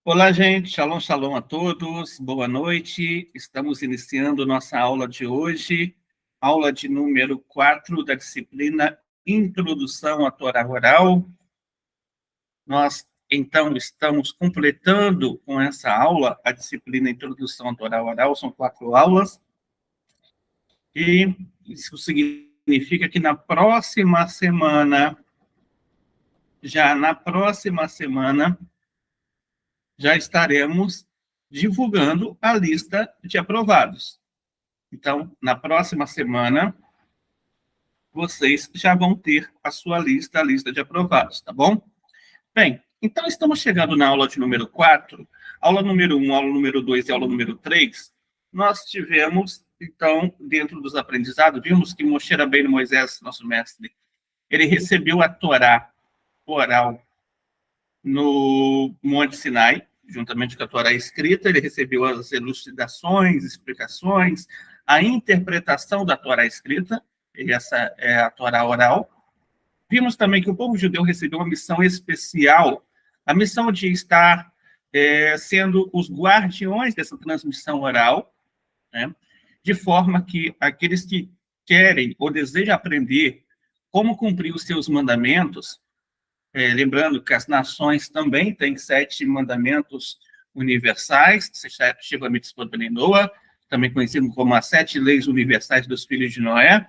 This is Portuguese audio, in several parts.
Olá, gente. Shalom, shalom a todos. Boa noite. Estamos iniciando nossa aula de hoje, aula de número 4 da disciplina Introdução à Torá Oral. Nós, então, estamos completando com essa aula a disciplina Introdução à Torá Oral. São 4 aulas. E isso significa que na próxima semana, já estaremos divulgando a lista de aprovados. Então, na próxima semana, vocês já vão ter a sua lista, a lista de aprovados, tá bom? Bem, então estamos chegando na aula de número 4, aula número 1, aula número 2 e aula número 3. Nós tivemos, então, dentro dos aprendizados, vimos que Moshe Rabbeinu Moisés, nosso mestre, ele recebeu a Torá oral no Monte Sinai, juntamente com a Torá escrita, ele recebeu as elucidações, explicações, a interpretação da Torá escrita, e essa é a Torá oral. Vimos também que o povo judeu recebeu uma missão especial, a missão de estar sendo os guardiões dessa transmissão oral, né? De forma que aqueles que querem ou desejam aprender como cumprir os seus mandamentos, lembrando que as nações também têm 7 mandamentos universais, Sheva Mitzvot Bnei Noah, também conhecido como as 7 leis universais dos filhos de Noé,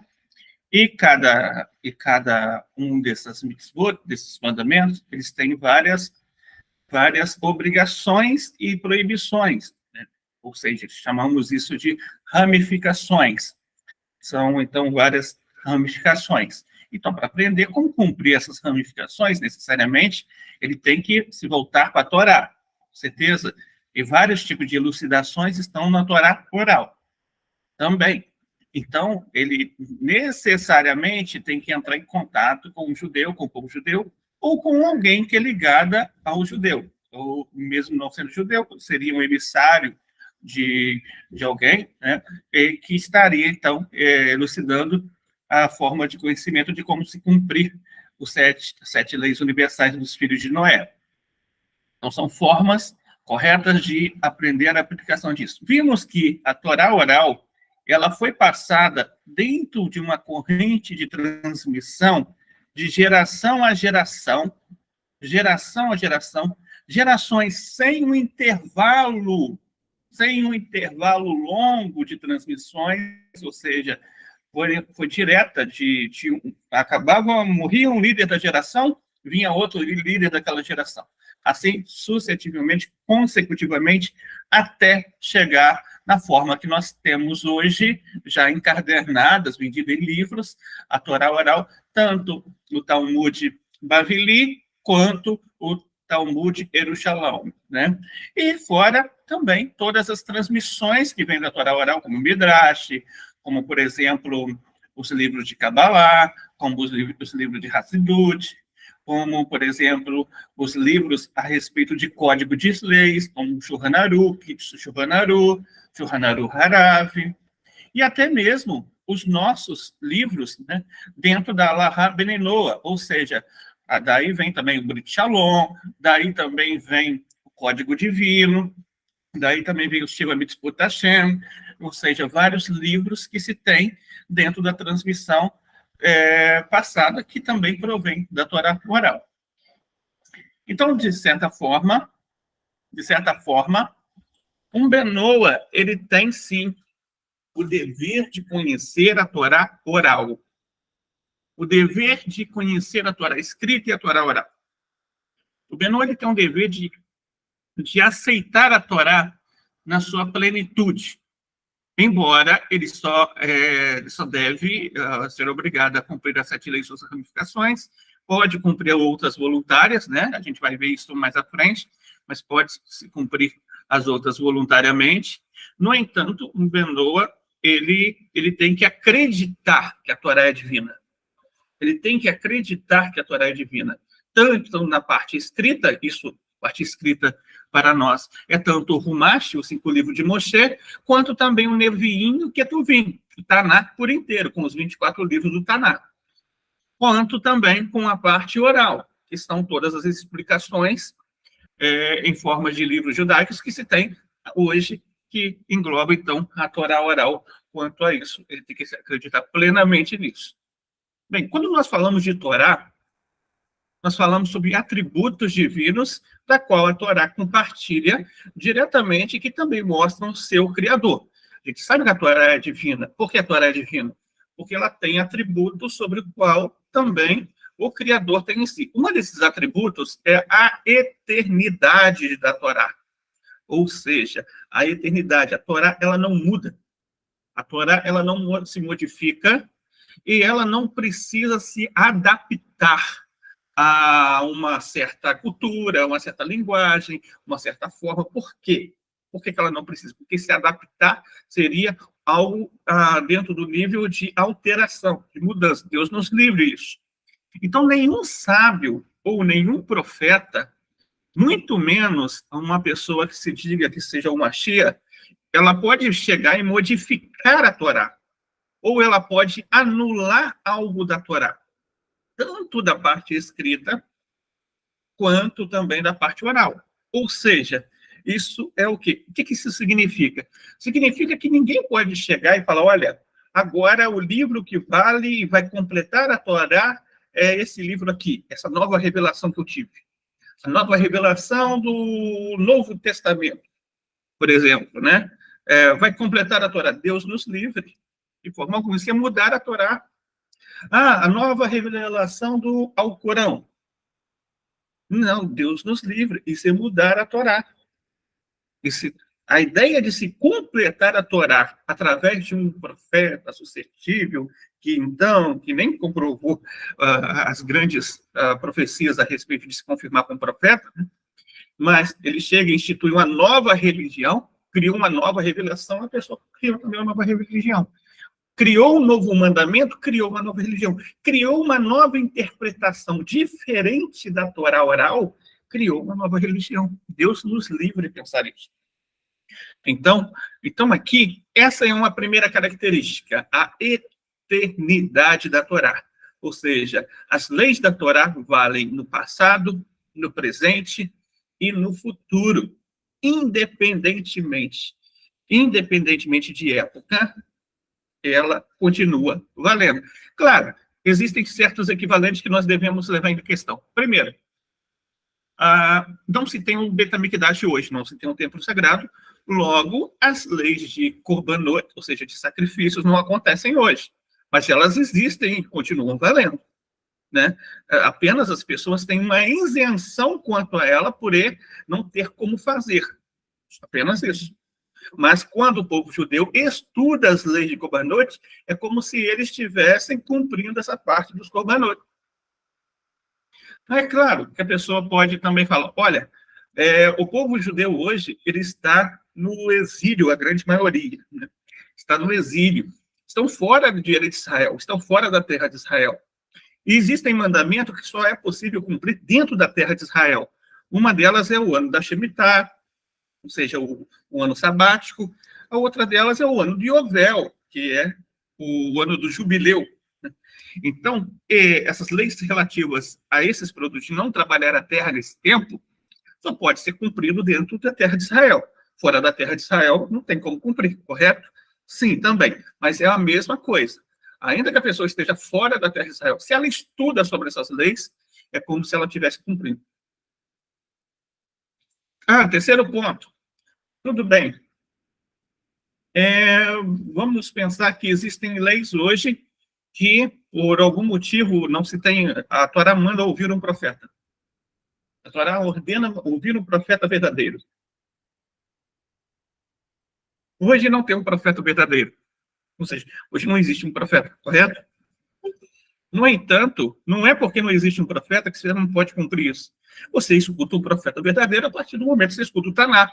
e cada um dessas mitzvot, desses mandamentos, eles têm várias obrigações e proibições, né? Ou seja, chamamos isso de ramificações. São, então, várias ramificações. Então, para aprender como cumprir essas ramificações, necessariamente, ele tem que se voltar para a Torá, com certeza. E vários tipos de elucidações estão na Torá oral também. Então, ele necessariamente tem que entrar em contato com o judeu, com o povo judeu, ou com alguém que é ligada ao judeu. Ou mesmo não sendo judeu, seria um emissário de alguém, né, que estaria, então, elucidando a forma de conhecimento de como se cumprir os 7 leis universais dos filhos de Noé. Então, são formas corretas de aprender a aplicação disso. Vimos que a Torá oral, ela foi passada dentro de uma corrente de transmissão de geração a geração, gerações sem um intervalo longo de transmissões, ou seja, foi direta morria um líder da geração, vinha outro líder daquela geração. Assim, sucessivamente, consecutivamente, até chegar na forma que nós temos hoje, já encadernadas, vendida em livros, a Torá oral, tanto o Talmud Bavili, quanto o Talmud Yerushalom, né? E fora também todas as transmissões que vêm da Torá oral, como o Midrash, como, por exemplo, os livros de Kabbalah, como os livros de Hassidut, como, por exemplo, os livros a respeito de código de leis, como Shulchan Aruch, Shulchan Aruch Harav, e até mesmo os nossos livros, né, dentro da Alahá Bnei Noah, ou seja, daí vem também o Brit Shalom, daí também vem o Código Divino, daí também vem o Sheva Mitzvot Hashem, ou seja, vários livros que se tem dentro da transmissão passada, que também provém da Torá oral. Então, de certa forma, um Benoa, ele tem, sim, o dever de conhecer a Torá oral. O dever de conhecer a Torá escrita e a Torá oral. O Benoa, ele tem um dever de aceitar a Torá na sua plenitude, embora ele só deve ser obrigado a cumprir as 7 leis e suas ramificações, pode cumprir outras voluntárias, né? A gente vai ver isso mais à frente, mas pode se cumprir as outras voluntariamente. No entanto, o Benoa, ele tem que acreditar que a Torá é divina. Ele tem que acreditar que a Torá é divina. Tanto na parte escrita, parte escrita para nós, é tanto o Humash, os 5 livros de Moshe, quanto também o Neviim e o Ketuvim, o Tanakh por inteiro, com os 24 livros do Tanakh. Quanto também com a parte oral, que estão todas as explicações em forma de livros judaicos que se tem hoje, que engloba, então, a Torá oral quanto a isso. Ele tem que acreditar plenamente nisso. Bem, quando nós falamos de Torá, nós falamos sobre atributos divinos, da qual a Torá compartilha diretamente, que também mostram o seu Criador. A gente sabe que a Torá é divina. Por que a Torá é divina? Porque ela tem atributos sobre o qual também o Criador tem em si. Um desses atributos é a eternidade da Torá. Ou seja, a eternidade. A Torá, ela não muda. A Torá, ela não se modifica e ela não precisa se adaptar a uma certa cultura, uma certa linguagem, uma certa forma. Por quê? Por que ela não precisa? Porque se adaptar seria algo dentro do nível de alteração, de mudança. Deus nos livre disso. Então, nenhum sábio ou nenhum profeta, muito menos uma pessoa que se diga que seja uma Mashiach, ela pode chegar e modificar a Torá, ou ela pode anular algo da Torá, tanto da parte escrita, quanto também da parte oral. Ou seja, isso é o quê? O que isso significa? Significa que ninguém pode chegar e falar, olha, agora o livro que vale e vai completar a Torá é esse livro aqui, essa nova revelação que eu tive. A nova revelação do Novo Testamento, por exemplo, né? Vai completar a Torá. Deus nos livre. De forma alguma, isso é mudar a Torá. A nova revelação do Alcorão. Não, Deus nos livre. Isso é mudar a Torá. A ideia de se completar a Torá através de um profeta suscetível, que nem comprovou as grandes profecias a respeito de se confirmar como profeta, né? Mas ele chega e institui uma nova religião, criou uma nova revelação, a pessoa criou também uma nova religião. Criou um novo mandamento, criou uma nova religião. Criou uma nova interpretação diferente da Torá oral, criou uma nova religião. Deus nos livre de pensar isso. Então aqui, essa é uma primeira característica, a eternidade da Torá. Ou seja, as leis da Torá valem no passado, no presente e no futuro, independentemente de época, ela continua valendo. Claro, existem certos equivalentes que nós devemos levar em questão. Primeiro, não se tem um Betamigdash hoje, não se tem um templo sagrado, logo, as leis de Korbanot, ou seja, de sacrifícios, não acontecem hoje, mas elas existem e continuam valendo, né? Apenas as pessoas têm uma isenção quanto a ela por não ter como fazer. Apenas isso. Mas quando o povo judeu estuda as leis de Korbanot, é como se eles estivessem cumprindo essa parte dos Korbanot. É claro que a pessoa pode também falar, olha, o povo judeu hoje, ele está no exílio, a grande maioria, né? Está no exílio, estão fora de Israel, estão fora da terra de Israel. E existem mandamentos que só é possível cumprir dentro da terra de Israel. Uma delas é o ano da Shemitah, ou seja, o ano sabático. A outra delas é o ano de Yovel, que é o ano do jubileu. Então, essas leis relativas a esses produtos de não trabalhar a terra nesse tempo só pode ser cumprido dentro da terra de Israel. Fora da terra de Israel, não tem como cumprir, correto? Sim, também. Mas é a mesma coisa. Ainda que a pessoa esteja fora da terra de Israel, se ela estuda sobre essas leis, é como se ela estivesse cumprindo. Terceiro ponto. Tudo bem. Vamos pensar que existem leis hoje que, por algum motivo, não se tem... A Torá manda ouvir um profeta. A Torá ordena ouvir um profeta verdadeiro. Hoje não tem um profeta verdadeiro. Ou seja, hoje não existe um profeta, correto? No entanto, não é porque não existe um profeta que você não pode cumprir isso. Você escuta o profeta verdadeiro a partir do momento que você escuta o Taná.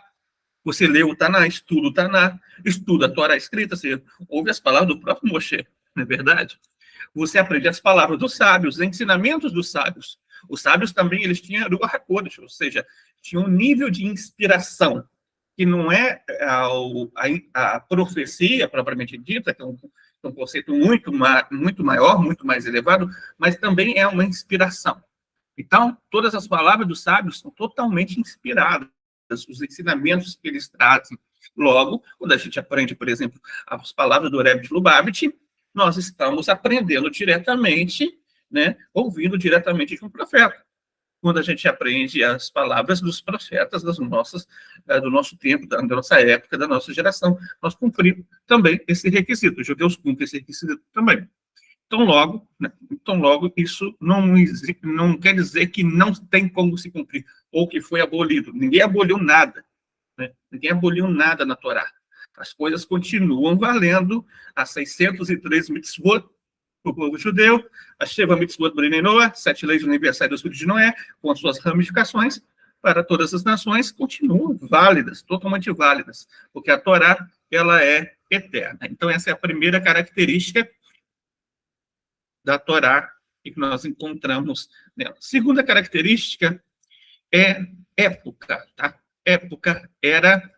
Você lê o Taná, estuda o Taná, estuda a Torá escrita, você ouve as palavras do próprio Moshe, não é verdade? Você aprende as palavras dos sábios, os ensinamentos dos sábios. Os sábios também, eles tinham Ruach HaKodesh, ou seja, tinham um nível de inspiração, que não é a profecia propriamente dita, que é um conceito muito maior, muito mais elevado, mas também é uma inspiração. Então, todas as palavras dos sábios são totalmente inspiradas, os ensinamentos que eles trazem. Logo, quando a gente aprende, por exemplo, as palavras do Rebbe de Lubavitch, nós estamos aprendendo diretamente, né, ouvindo diretamente de um profeta. Quando a gente aprende as palavras dos profetas do nosso tempo, da nossa época, da nossa geração, nós cumprimos também esse requisito. Os judeus cumprem esse requisito também. Então, logo, isso não quer dizer que não tem como se cumprir, ou que foi abolido. Ninguém aboliu nada. Né? Ninguém aboliu nada na Torá. As coisas continuam valendo, as 603 mitzvot para o povo judeu, a Sheva Mitzvot Bnei Noah, 7 leis universais dos filhos de Noé, com as suas ramificações, para todas as nações, continuam válidas, totalmente válidas, porque a Torá, ela é eterna. Então, essa é a primeira característica da Torá que nós encontramos nela. Segunda característica é época, tá? Época, era,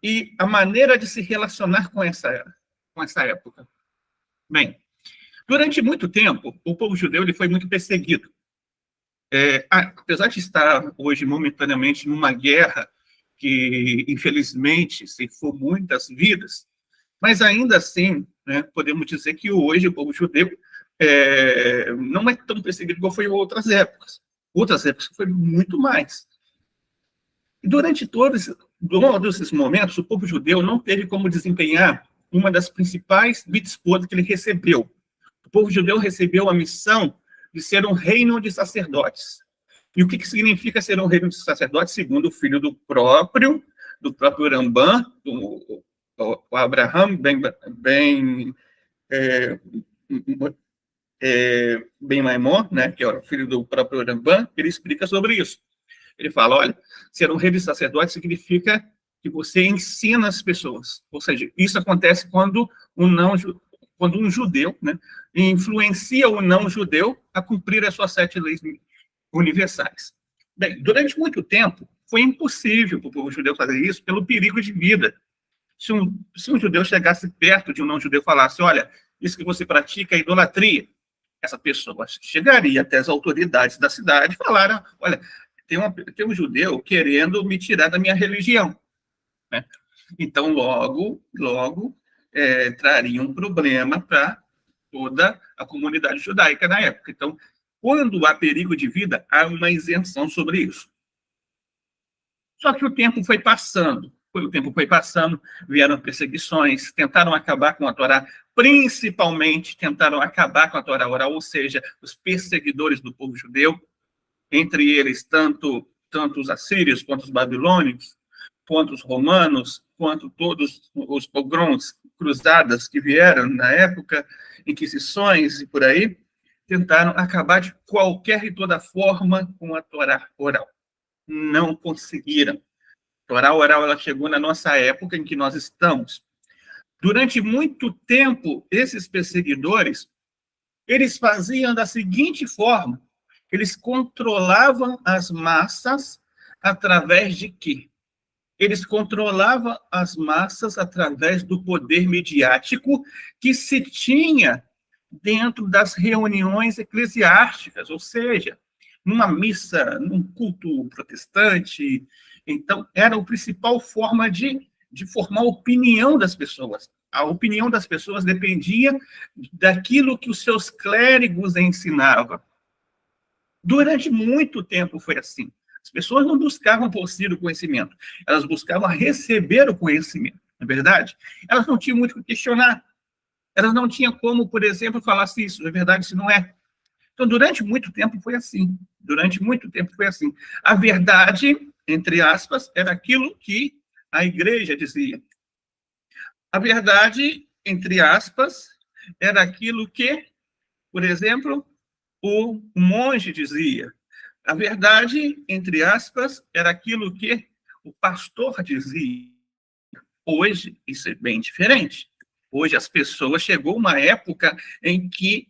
e a maneira de se relacionar com essa época. Bem, durante muito tempo, o povo judeu ele foi muito perseguido. Apesar de estar hoje momentaneamente numa guerra que, infelizmente, ceifou muitas vidas, mas ainda assim, né, podemos dizer que hoje o povo judeu não é tão perseguido como foi em outras épocas. Outras épocas foi muito mais. E durante todos esses momentos, o povo judeu não teve como desempenhar uma das principais mitzvot que ele recebeu. O povo judeu recebeu a missão de ser um reino de sacerdotes. E o que significa ser um reino de sacerdotes, segundo o filho do próprio Rambam, o Abraham Ben Maimon, né, que é o filho do próprio Rambam, ele explica sobre isso. Ele fala, olha, ser um rei de sacerdote significa que você ensina as pessoas. Ou seja, isso acontece quando um judeu, né, influencia o não-judeu a cumprir as suas 7 leis universais. Bem, durante muito tempo, foi impossível para o povo judeu fazer isso pelo perigo de vida. Se um judeu chegasse perto de um não-judeu e falasse, olha, isso que você pratica é idolatria, essa pessoa chegaria até as autoridades da cidade e falaram, olha, tem um judeu querendo me tirar da minha religião. Né? Então, logo, traria um problema para toda a comunidade judaica na época. Então, quando há perigo de vida, há uma isenção sobre isso. Só que o tempo foi passando, vieram perseguições, tentaram acabar com a Torá, principalmente tentaram acabar com a Torá oral, ou seja, os perseguidores do povo judeu, entre eles tanto os assírios, quanto os babilônicos, quanto os romanos, quanto todos os pogroms, cruzadas que vieram na época, inquisições e por aí, tentaram acabar de qualquer e toda forma com a Torá oral. Não conseguiram. A Torá oral ela chegou na nossa época em que nós estamos. Durante muito tempo, esses perseguidores, eles faziam da seguinte forma: eles controlavam as massas através de quê? Eles controlavam as massas através do poder midiático que se tinha dentro das reuniões eclesiásticas, ou seja, numa missa, num culto protestante. Então, era a principal forma de formar a opinião das pessoas. A opinião das pessoas dependia daquilo que os seus clérigos ensinavam. Durante muito tempo foi assim. As pessoas não buscavam por si o conhecimento, elas buscavam receber o conhecimento, não é verdade? Elas não tinham muito o que questionar. Elas não tinham como, por exemplo, falar se isso é verdade, se não é. Então, durante muito tempo foi assim. Durante muito tempo foi assim. A verdade, entre aspas, era aquilo que a igreja dizia. A verdade, entre aspas, era aquilo que, por exemplo, o monge dizia. A verdade, entre aspas, era aquilo que o pastor dizia. Hoje, isso é bem diferente. Hoje, as pessoas, chegou uma época em que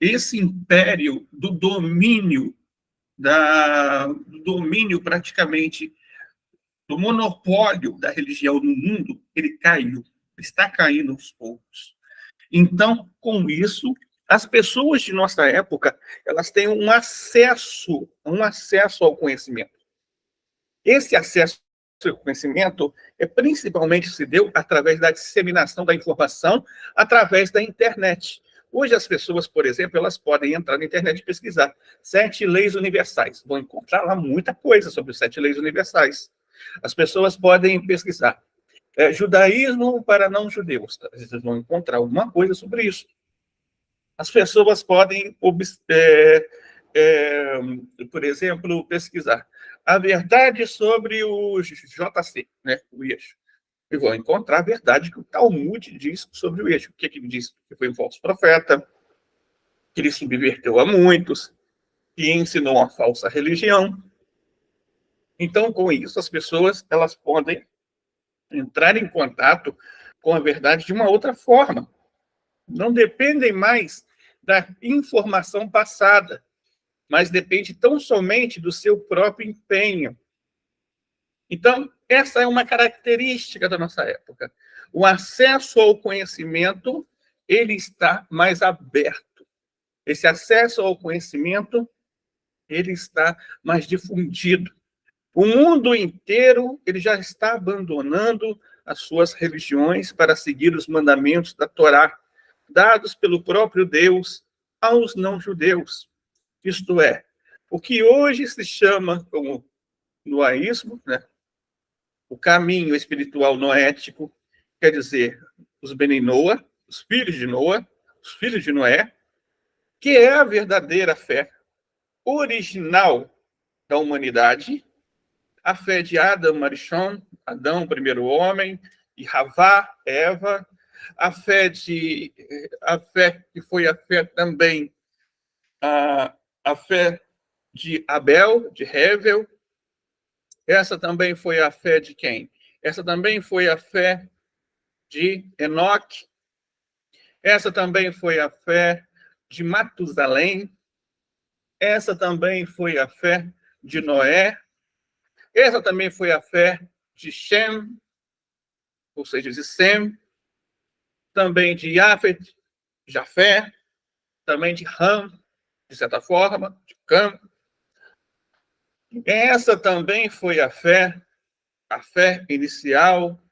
esse império do domínio praticamente, do monopólio da religião no mundo, ele caiu, está caindo aos poucos. Então, com isso, As pessoas de nossa época, elas têm um acesso ao conhecimento. Esse acesso ao conhecimento principalmente se deu através da disseminação da informação através da internet. Hoje as pessoas, por exemplo, elas podem entrar na internet e pesquisar 7 leis universais. Vão encontrar lá muita coisa sobre as 7 leis universais. As pessoas podem pesquisar judaísmo para não-judeus. Vocês vão encontrar alguma coisa sobre isso. As pessoas podem, por exemplo, pesquisar a verdade sobre o JC, né, o Yeshua. E vão encontrar a verdade que o Talmud diz sobre o Yeshua. O que ele diz? Que foi um falso profeta, que ele subverteu a muitos, que ensinou uma falsa religião. Então, com isso, as pessoas elas podem entrar em contato com a verdade de uma outra forma. Não dependem mais da informação passada, mas depende tão somente do seu próprio empenho. Então, essa é uma característica da nossa época. O acesso ao conhecimento, ele está mais aberto. Esse acesso ao conhecimento, ele está mais difundido. O mundo inteiro, ele já está abandonando as suas religiões para seguir os mandamentos da Torá, dados pelo próprio Deus aos não-judeus. Isto é, o que hoje se chama como noaísmo, né? O caminho espiritual noético, quer dizer, os Beni Noa, os filhos de Noé, que é a verdadeira fé original da humanidade, a fé de Adam Arishon, Adão, primeiro homem, e Havá, Eva, a fé que foi a fé também, a fé de Abel, de Hevel. Essa também foi a fé de quem? Essa também foi a fé de Enoque. Essa também foi a fé de Matusalém. Essa também foi a fé de Noé. Essa também foi a fé de Shem, ou seja, de Sem. Também de Yafet, Jafé. Também de Ham, de certa forma, de Cam. Essa também foi a fé inicial,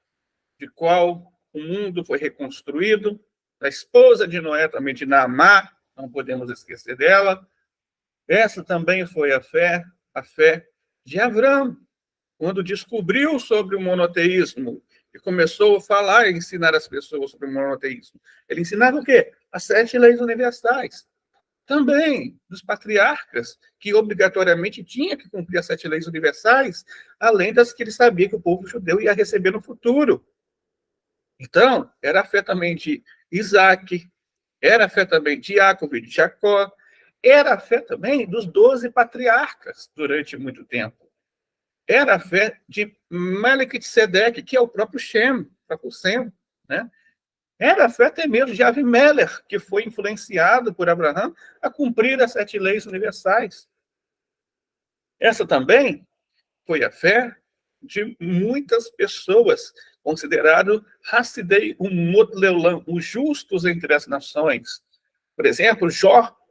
de qual o mundo foi reconstruído, da esposa de Noé, também de Naamá, não podemos esquecer dela. Essa também foi a fé de Avrão, quando descobriu sobre o monoteísmo e começou a falar e ensinar as pessoas sobre o monoteísmo. Ele ensinava o quê? As 7 leis universais. Também dos patriarcas, que obrigatoriamente tinha que cumprir as 7 leis universais, além das que ele sabia que o povo judeu ia receber no futuro. Então, era a fé também de Isaac, era a fé também de Jacob e de Jacó, era a fé também dos 12 patriarcas durante muito tempo. Era a fé de Melquisedeque, que é o próprio Shem, né? Era a fé até mesmo de Avimelech, que foi influenciado por Abraão a cumprir as 7 leis universais. Essa também foi a fé de muitas pessoas, considerado Hassidei Umot Leolam, os justos entre as nações. Por exemplo,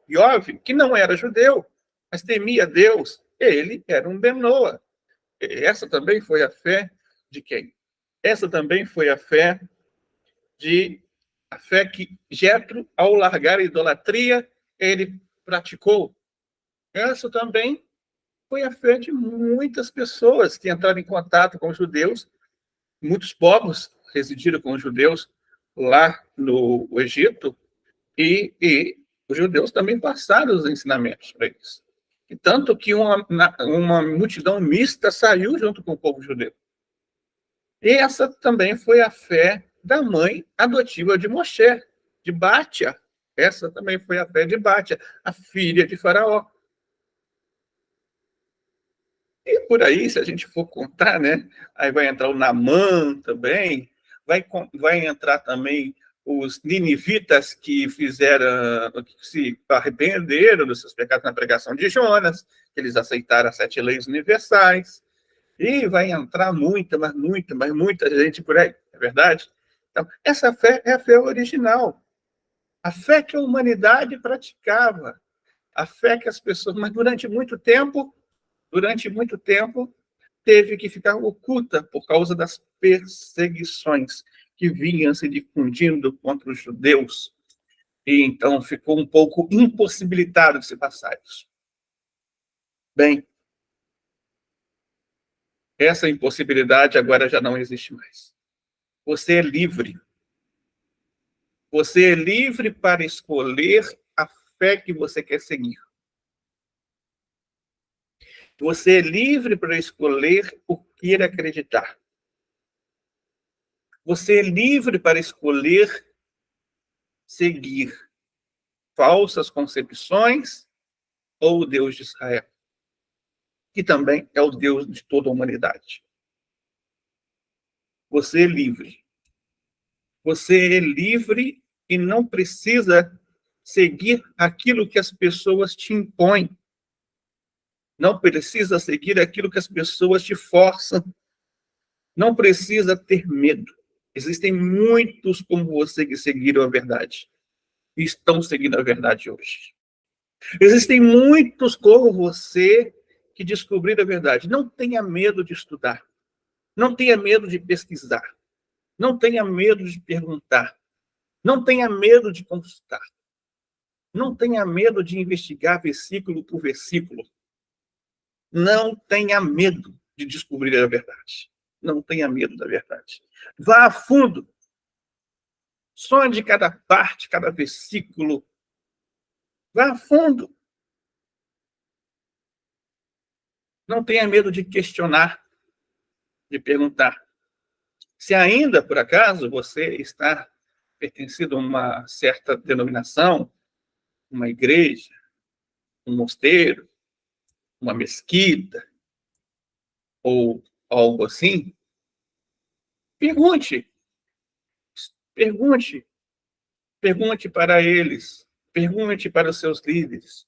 Iov, que não era judeu, mas temia Deus, ele era um Benoa. Essa também foi a fé de quem? Essa também foi a fé que Jetro, ao largar a idolatria, ele praticou. Essa também foi a fé de muitas pessoas que entraram em contato com os judeus. Muitos povos residiram com os judeus lá no Egito, e os judeus também passaram os ensinamentos para eles. E tanto que uma multidão mista saiu junto com o povo judeu. E essa também foi a fé da mãe adotiva de Moshe, de Bátia. Essa também foi a fé de Bátia, a filha de Faraó. E por aí, se a gente for contar, né? Aí vai entrar o Naamã também, vai entrar também os ninivitas que se arrependeram dos seus pecados na pregação de Jonas, que eles aceitaram as 7 leis universais. E vai entrar muita gente por aí, é verdade? Então, essa fé é a fé original. A fé que a humanidade praticava, a fé que as pessoas... Mas durante muito tempo, teve que ficar oculta por causa das perseguições que vinham se difundindo contra os judeus. E então ficou um pouco impossibilitado de se passar isso. Bem, essa impossibilidade agora já não existe mais. Você é livre. Você é livre para escolher a fé que você quer seguir. Você é livre para escolher o que acreditar. Você é livre para escolher seguir falsas concepções ou o Deus de Israel, que também é o Deus de toda a humanidade. Você é livre. Você é livre e não precisa seguir aquilo que as pessoas te impõem. Não precisa seguir aquilo que as pessoas te forçam. Não precisa ter medo. Existem muitos como você que seguiram a verdade e estão seguindo a verdade hoje. Existem muitos como você que descobriram a verdade. Não tenha medo de estudar. Não tenha medo de pesquisar. Não tenha medo de perguntar. Não tenha medo de consultar. Não tenha medo de investigar versículo por versículo. Não tenha medo de descobrir a verdade. Não tenha medo da verdade. Vá a fundo. Sonde cada parte, cada versículo. Vá a fundo. Não tenha medo de questionar, de perguntar. Se ainda, por acaso, você está pertencendo a uma certa denominação, uma igreja, um mosteiro, uma mesquita, ou algo assim, pergunte. Pergunte. Pergunte para eles. Pergunte para os seus líderes.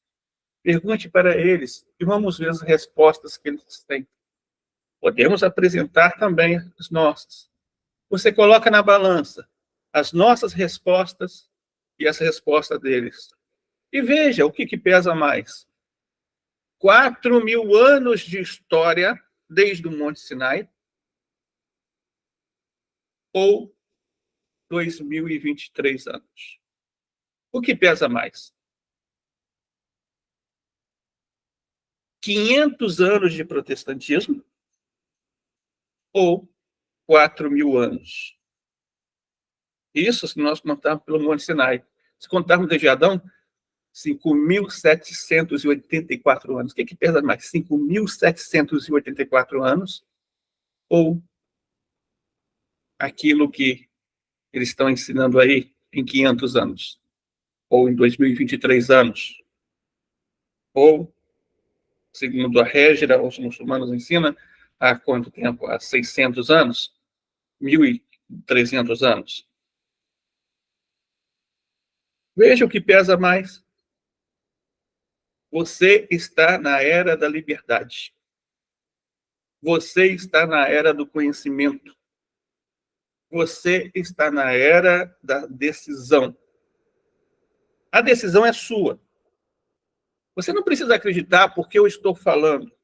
Pergunte para eles e vamos ver as respostas que eles têm. Podemos apresentar também as nossas. Você coloca na balança as nossas respostas e as respostas deles. E veja o que pesa mais. 4.000 anos de história desde o Monte Sinai ou 2023 anos? O que pesa mais? 500 anos de protestantismo ou 4.000 anos? Isso se nós contarmos pelo Monte Sinai. Se contarmos desde Adão, 5.784 anos. O que pesa mais? 5.784 anos ou aquilo que eles estão ensinando aí em 500 anos? Ou em 2023 anos? Ou, segundo a Régira, os muçulmanos ensinam, há quanto tempo? Há 600 anos? 1.300 anos? Veja o que pesa mais. Você está na era da liberdade. Você está na era do conhecimento. Você está na era da decisão. A decisão é sua. Você não precisa acreditar porque eu estou falando.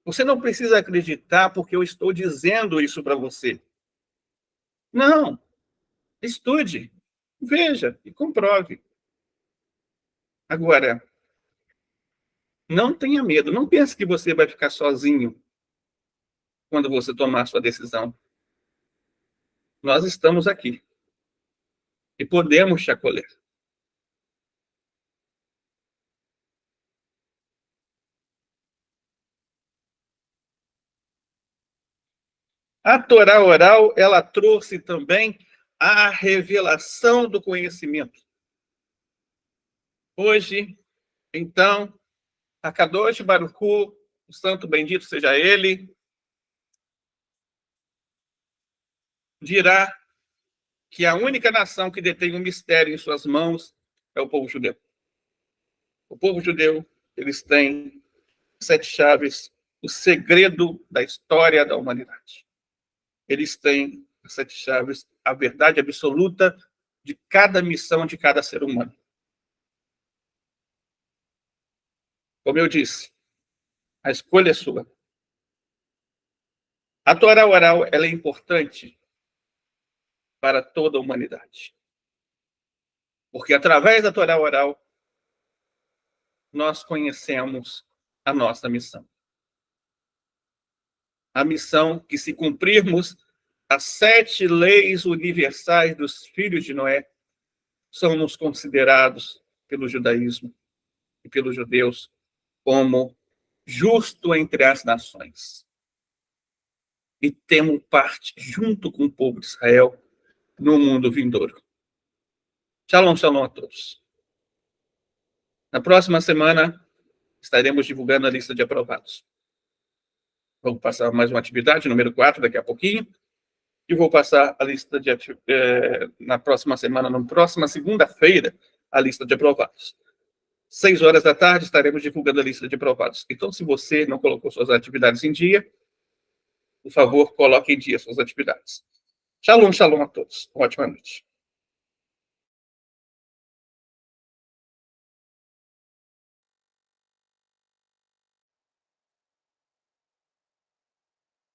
Você não precisa acreditar porque eu estou dizendo isso para você. Não. Estude, veja e comprove. Agora, não tenha medo. Não pense que você vai ficar sozinho quando você tomar a sua decisão. Nós estamos aqui e podemos te acolher. A Torá oral, ela trouxe também a revelação do conhecimento. Hoje, então, a Kadosh Baruch Hu, o santo bendito seja ele, dirá que a única nação que detém um mistério em suas mãos é o povo judeu. O povo judeu, eles têm 7 chaves, o segredo da história da humanidade. Eles têm as 7 chaves, a verdade absoluta de cada missão de cada ser humano. Como eu disse, a escolha é sua. A Torá oral ela é importante para toda a humanidade. Porque através da Torá oral, nós conhecemos a nossa missão. A missão que, se cumprirmos as 7 leis universais dos filhos de Noé, somos considerados pelo judaísmo e pelos judeus como justo entre as nações. E temos parte, junto com o povo de Israel, no mundo vindouro. Shalom, shalom a todos. Na próxima semana, estaremos divulgando a lista de aprovados. Vou passar mais uma atividade, número 4, daqui a pouquinho. E vou passar a lista de na próxima semana, na próxima segunda-feira, a lista de aprovados. 6 horas da tarde, estaremos divulgando a lista de aprovados. Então, se você não colocou suas atividades em dia, por favor, coloque em dia suas atividades. Shalom, shalom a todos. Uma ótima noite.